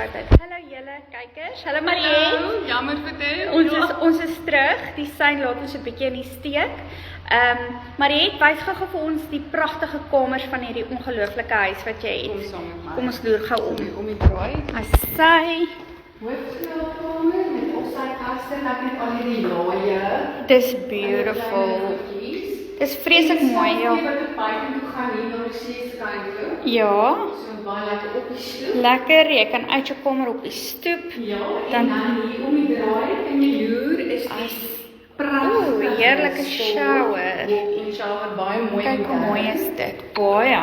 altyd. Hallo julle kykers. Hallo Mariette. Hallo, jammer vir dit. Ons is terug. Die sein laat ons 'n bietjie in die steek. Mariette, wys gou vir ons die pragtige kamers van hierdie ongelooflike huis wat jy het. Kom saam met my. Kom ons loer gou om die draai. As sy, Hoofslaapkamer met opskykaste, met al hierdie laaie. dis beautiful. Dis vreeslik mooi, ja. Wat op buite toe gaan hier na die seeskant toe. Ja, So baie lekker op die stoep. lekker. Jy kan uit jou kamer op die stoep. Ja, Dan- en dan hier om die draai en die loer is die pragtige heerlike stoel. shower. En shower baie mooi. Kyk hoe mooi is dit. Baie.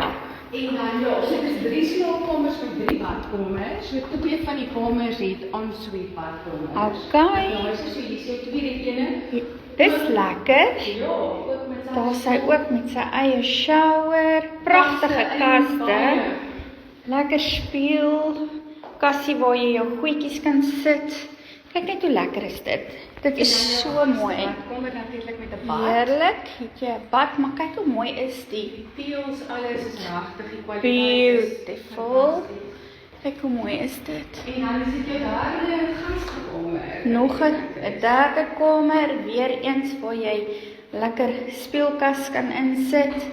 En dan ja, so dis 3 slaapkamers met 3 badkamers. So 2 van die kamers het ensuite badkamers. Okay. Ja, so hier sê 2 die ene. Dis lekker. Ja, ook met Daar sy ook met sy eie shower, pragtige kaste, lekker speel, kassie waar jy jou goedjies kan sit. Kyk net hoe lekker is dit. Dit is so mooi. Badkamer natuurlik met 'n bad. Heerlik, het jy 'n bad, maar kyk hoe mooi is die. Teels, alles is regtig die kwaliteit. Beautiful. Kyk hoe mooi is dit. En dan is dit jou derde gaskamer. Nog 'n derde kamer, weer eens waar jy lekker speelkas kan insit.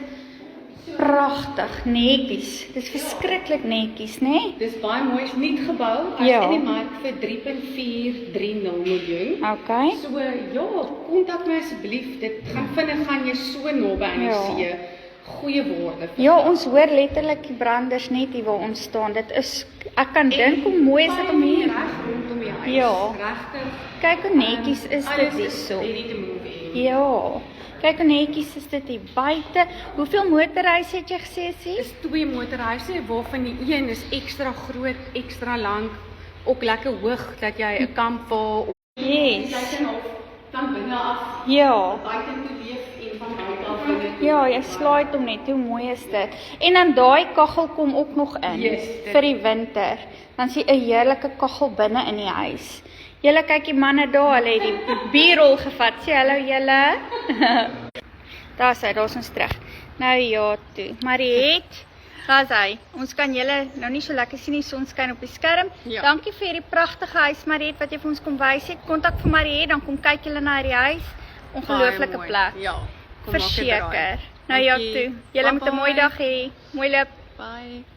Pragtig, netjies. Dis verskriklik netjies, né? Dis baie mooi, is nuut gebou. Hy's Ja. in die mark vir 3.430 miljoen. Okay. So ja, kontak my asseblief. Dit gaan vinnig gaan jy so naby aan die Ja. see. Goeie woorde. Ja, ons hoor letterlik die branders net hier waar ons staan. Dit is, ek kan dink hoe mooi is dit om hier. reg rondom die huis. Ja. Regtig. Kyk hoe netjies is dit Alles is hierso. ready to move in. Ja. Kyk hoe netjies is dit hier buite. Hoeveel motorhuise het jy gesê sê? Is 2 motorhuise waarvan die een is ekstra groot, ekstra lank, ook lekker hoog dat jy 'n kamp waar Yes. jy kan op van binne af Ja. buite toe leef en van buite af binne toe. Ja, jy slaai hom net. Hoe mooi is dit? En dan daai kaggel kom ook nog in Yes, vir die winter. Dan sien 'n heerlike kaggel binne in die huis. Julle kyk die manne daar, hulle het die bierrol gevat. Sê hallo julle. Daar's hy, daar's ons terug. Nou ja toe. Mariette, daar's hy. Ons kan julle nou nie so lekker sien die son skyn op die skerm. Ja. Dankie vir hierdie pragtige huis Mariette wat jy vir ons kom wys het. Kontak vir Mariette, dan kom kyk julle na hierdie huis. Ongelooflike Baie mooi. plek. Ja. Kom maak 'n draai. Verseker. Nou ja Dankie. toe. Julle moet 'n mooi Bye-bye. dag hê. Mooi loop. Bye.